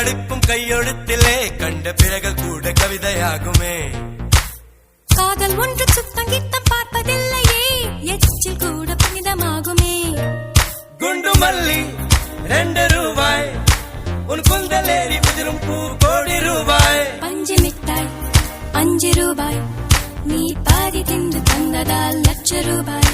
படிப்பும் கையெழுத்திலே கண்ட பிறகு கூட கவிதையாகுமே. காதல் ஒன்று சுத்தம் கித்தம் பார்ப்பதில்லையே, எச்சில் கூட புனிதமாகுமே. குண்டு மல்லி 2 ரூபாய், உன் குந்தலேறி உதிரும் பூ கோடி ரூபாய். பஞ்சு மிட்டாய் 5 ரூபாய், நீ பாதி தின்று தந்ததால் லட்ச ரூபாய்.